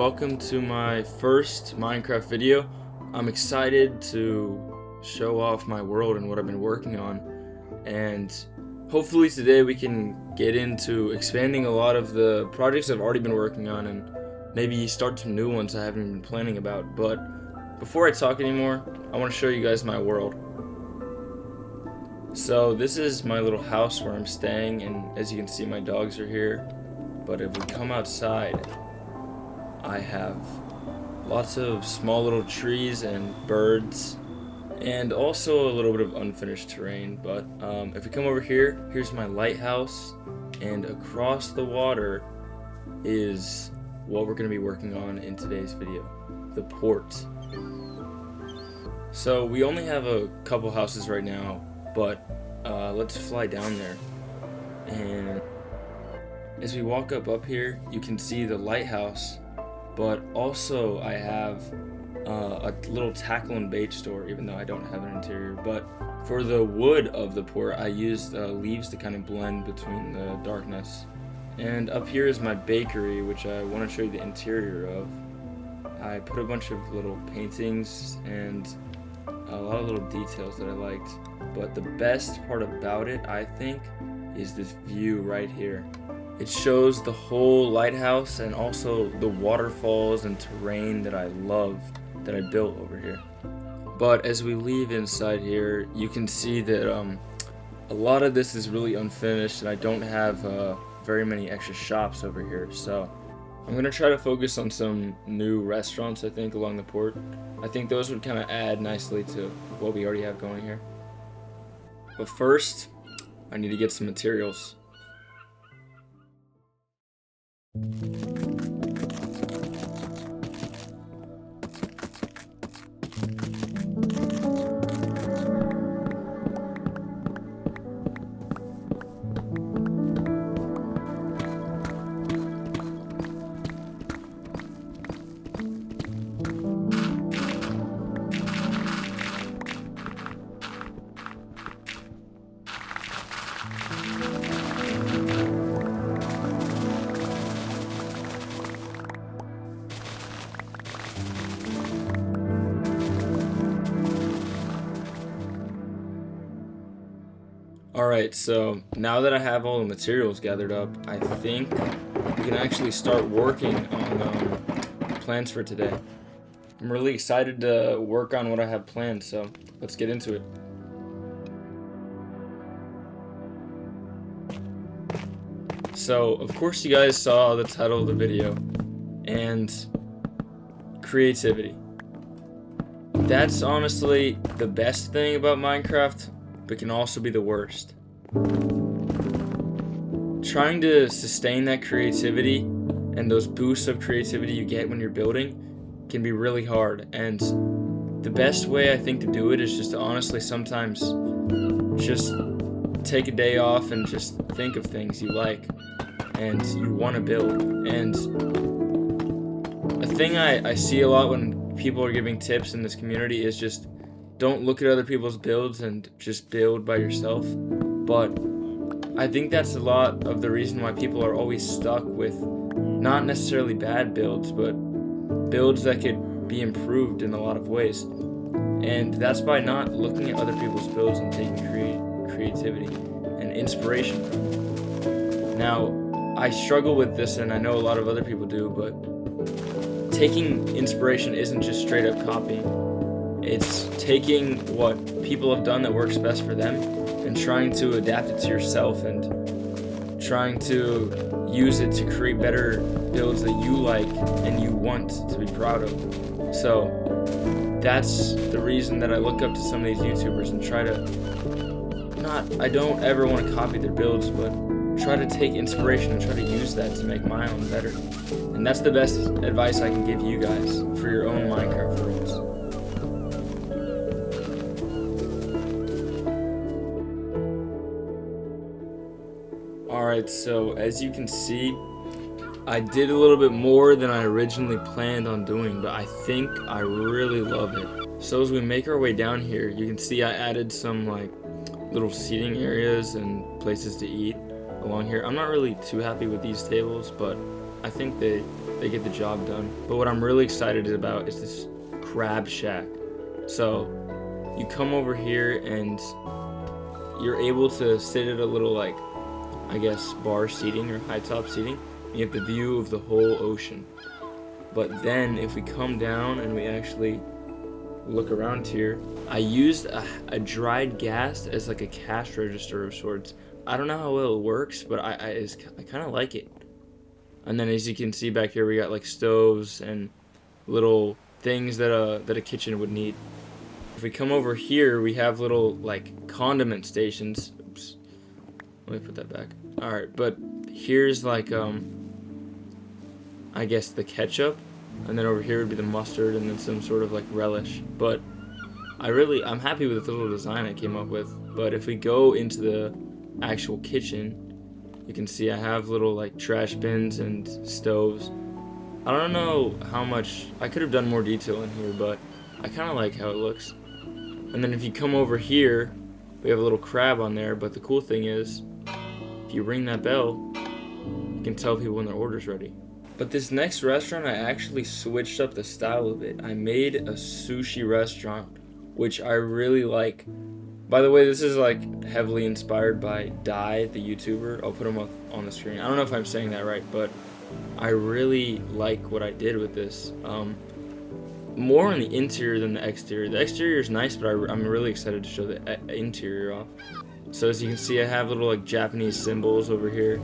welcome to my first Minecraft video. I'm excited to show off my world and what I've been working on, and hopefully today we can get into expanding a lot of the projects I've already been working on and maybe start some new ones I haven't been planning about. But before I talk anymore, I want to show you guys my world. So this is my little house where I'm staying, and as you can see, my dogs are here. But if we come outside, I have lots of small little trees and birds, and also a little bit of unfinished terrain. But if we come over here, here's my lighthouse, and across the water is what we're going to be working on in today's video, the port. So we only have a couple houses right now, but let's fly down there. And as we walk up here, you can see the lighthouse, but also I have a little tackle and bait store, even though I don't have an interior. But for the wood of the port, I used leaves to kind of blend between the darkness. And up here is my bakery, which I want to show you the interior of. I put a bunch of little paintings and a lot of little details that I liked. But the best part about it, I think, is this view right here. It shows the whole lighthouse and also the waterfalls and terrain that I love, that I built over here. But as we leave inside here, you can see that a lot of this is really unfinished, and I don't have very many extra shops over here. So I'm going to try to focus on some new restaurants, I think, along the port. I think those would kind of add nicely to what we already have going here. But first, I need to get some materials. Alright, so now that I have all the materials gathered up, I think we can actually start working on plans for today. I'm really excited to work on what I have planned, so let's get into it. So, of course you guys saw the title of the video, and creativity. That's honestly the best thing about Minecraft, but can also be the worst. Trying to sustain that creativity and those boosts of creativity you get when you're building can be really hard, and the best way I think to do it is just to honestly sometimes just take a day off and just think of things you like and you want to build. And a thing I see a lot when people are giving tips in this community is just don't look at other people's builds and just build by yourself. But I think that's a lot of the reason why people are always stuck with not necessarily bad builds, but builds that could be improved in a lot of ways. And that's by not looking at other people's builds and taking creativity and inspiration from it. Now, I struggle with this, and I know a lot of other people do, but taking inspiration isn't just straight up copying. It's taking what people have done that works best for them and trying to adapt it to yourself and trying to use it to create better builds that you like and you want to be proud of. So that's the reason that I look up to some of these YouTubers and try to I don't ever want to copy their builds, but try to take inspiration and try to use that to make my own better. And that's the best advice I can give you guys for your own Minecraft worlds. Alright, so as you can see, I did a little bit more than I originally planned on doing, but I think I really love it. So as we make our way down here, you can see I added some like little seating areas and places to eat along here. I'm not really too happy with these tables, but I think they get the job done. But what I'm really excited about is this crab shack. So you come over here and you're able to sit at a little, like, I guess, bar seating or high top seating. You have the view of the whole ocean. But then if we come down and we actually look around here, I used a dried gas as like a cash register of sorts. I don't know how well it works, but I kind of like it. And then as you can see back here, we got like stoves and little things that a kitchen would need. If we come over here, we have little like condiment stations. Oops. Let me put that back. All right, but here's like I guess the ketchup, and then over here would be the mustard, and then some sort of like relish. But I'm happy with the little design I came up with. But if we go into the actual kitchen, you can see I have little like trash bins and stoves. I don't know how much, I could have done more detail in here, but I kind of like how it looks. And then if you come over here, we have a little crab on there, but the cool thing is, if you ring that bell, you can tell people when their order's ready. But this next restaurant, I actually switched up the style of it. I made a sushi restaurant, which I really like. By the way, this is like heavily inspired by Dai, the YouTuber. I'll put him up on the screen. I don't know if I'm saying that right, but I really like what I did with this. More on the interior than the exterior. The exterior is nice, but I'm really excited to show the interior off. So as you can see, I have little like Japanese symbols over here.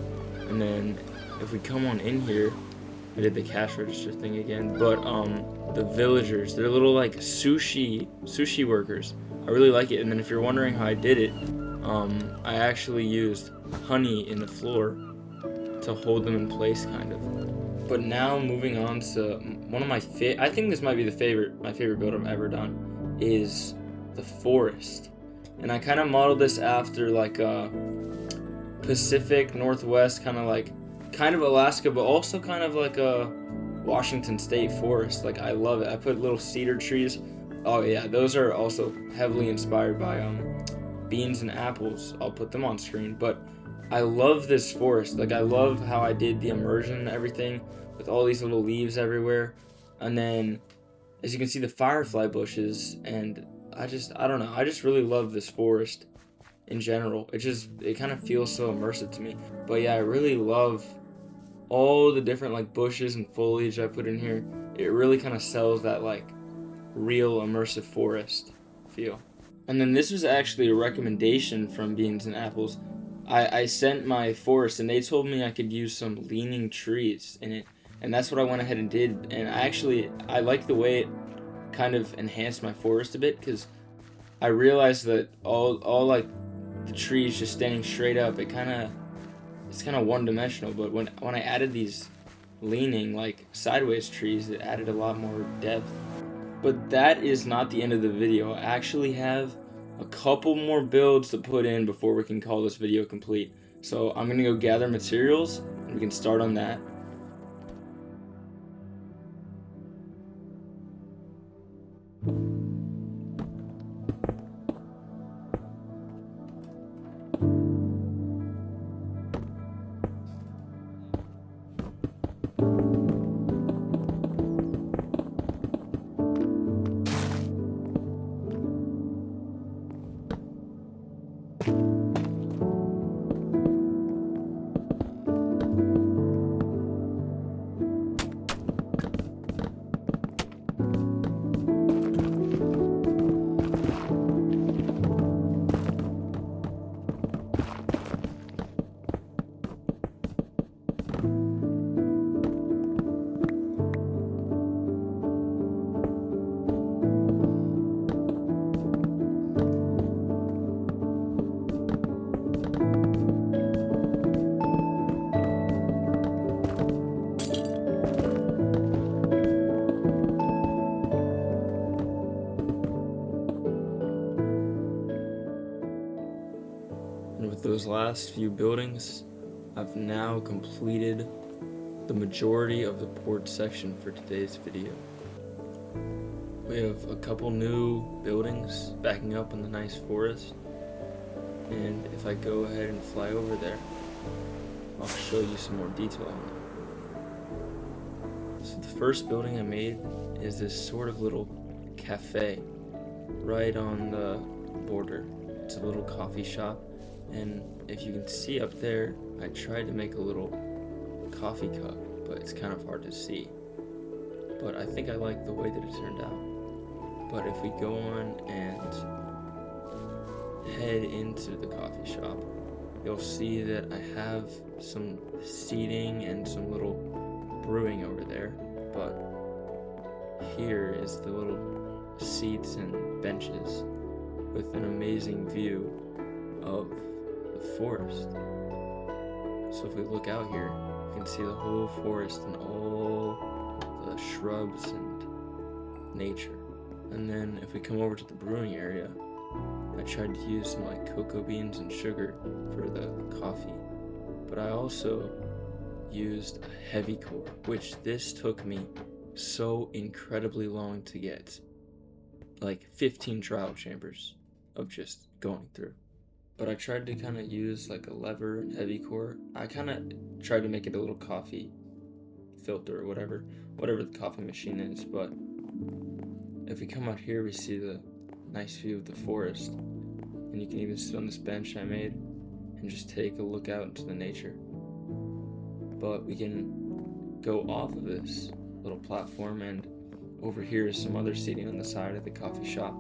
And then if we come on in here, I did the cash register thing again, but the villagers, they're little like sushi workers. I really like it. And then if you're wondering how I did it, I actually used honey in the floor to hold them in place, kind of. But now moving on to one of my I think this might be my favorite build I've ever done, is the forest. And I kind of modeled this after like a Pacific Northwest, kind of Alaska, but also kind of like a Washington State forest. Like, I love it. I put little cedar trees. Oh yeah, those are also heavily inspired by beans and apples. I'll put them on screen. But I love this forest. Like, I love how I did the immersion and everything with all these little leaves everywhere. And then as you can see, the firefly bushes, and I don't know, I just really love this forest in general. It kind of feels so immersive to me. But yeah, I really love all the different like bushes and foliage I put in here. It really kind of sells that like real immersive forest feel. And then this was actually a recommendation from Beans and Apples. I sent my forest and they told me I could use some leaning trees in it, and that's what I went ahead and did. And I like the way it kind of enhanced my forest a bit, because I realized that all like the trees just standing straight up, it's kind of one-dimensional. But when I added these leaning like sideways trees, it added a lot more depth. But that is not the end of the video. I actually have a couple more builds to put in before we can call this video complete. So I'm gonna go gather materials and we can start on that. And with those last few buildings, I've now completed the majority of the port section for today's video. We have a couple new buildings backing up in the nice forest, and if I go ahead and fly over there, I'll show you some more detail on them. first building I made is this sort of little cafe right on the border. It's a little coffee shop, and if you can see up there, I tried to make a little coffee cup, but it's kind of hard to see. But I think I like the way that it turned out. But if we go on and head into the coffee shop, you'll see that I have some seating and some little brewing over there, but here is the little seats and benches with an amazing view of the forest. So if we look out here, you can see the whole forest and all the shrubs and nature. And then if we come over to the brewing area, I tried to use some like cocoa beans and sugar for the coffee, but I also used a heavy core, which this took me so incredibly long to get, like 15 trial chambers of just going through. But I tried to kind of use like a lever and heavy core. I kind of tried to make it a little coffee filter or whatever the coffee machine is. But if we come out here, we see the nice view of the forest, and you can even sit on this bench I made and just take a look out into the nature. But we can go off of this little platform, and over here is some other seating on the side of the coffee shop.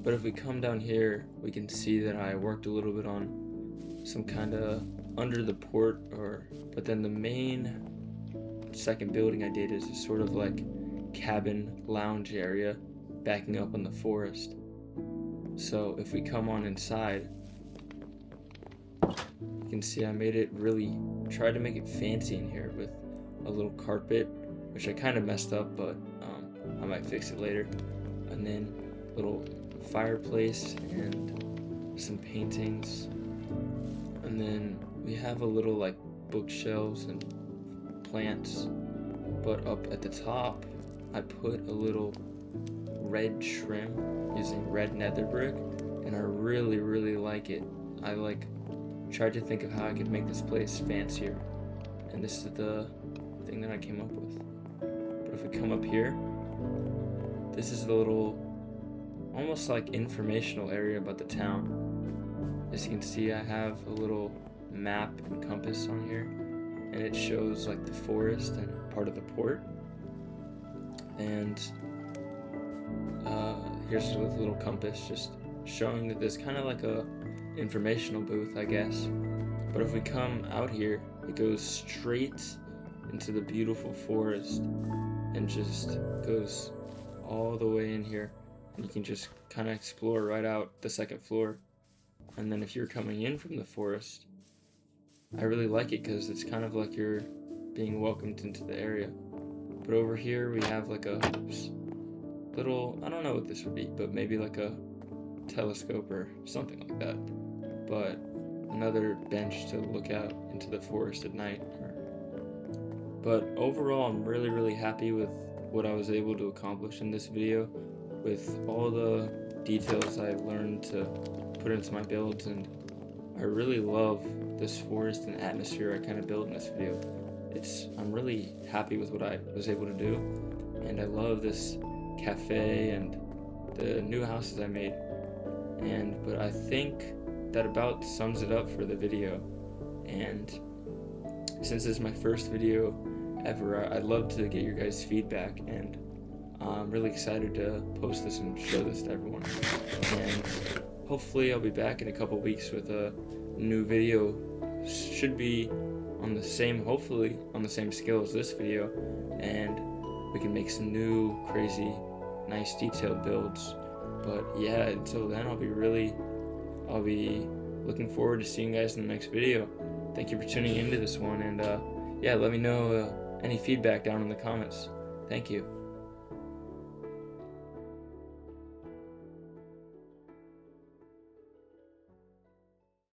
But if we come down here, we can see that I worked a little bit on some kind of under the port, but then the main second building I did is a sort of like cabin lounge area backing up on the forest. So if we come on inside, you can see I tried to make it fancy in here with a little carpet, which I kind of messed up, but I might fix it later. And then a little fireplace and some paintings. And then we have a little like bookshelves and plants. But up at the top, I put a little red trim using red nether brick, and I really like it. I tried to think of how I could make this place fancier, and this is the thing that I came up with. But if we come up here, this is the little almost like informational area about the town. As you can see, I have a little map and compass on here, and it shows like the forest and part of the port. And here's a little compass just showing that there's kind of like a informational booth, I guess. But if we come out here, it goes straight into the beautiful forest and just goes all the way in here, and you can just kind of explore right out the second floor. And then if you're coming in from the forest, I really like it because it's kind of like you're being welcomed into the area. But over here we have like a little, I don't know what this would be, but maybe like a telescope or something like that. But another bench to look out into the forest at night. But overall, I'm really happy with what I was able to accomplish in this video, with all the details I learned to put into my builds, and I really love this forest and atmosphere I kind of built in this video. I'm really happy with what I was able to do, and I love this cafe and the new houses I made. But I think that about sums it up for the video. And since this is my first video ever, I'd love to get your guys' feedback, and I'm really excited to post this and show this to everyone. And hopefully I'll be back in a couple weeks with a new video. Should be hopefully on the same scale as this video, and we can make some new crazy nice detailed builds. But yeah, until then, I'll be looking forward to seeing you guys in the next video. Thank you for tuning into this one, and yeah, let me know any feedback down in the comments. Thank you.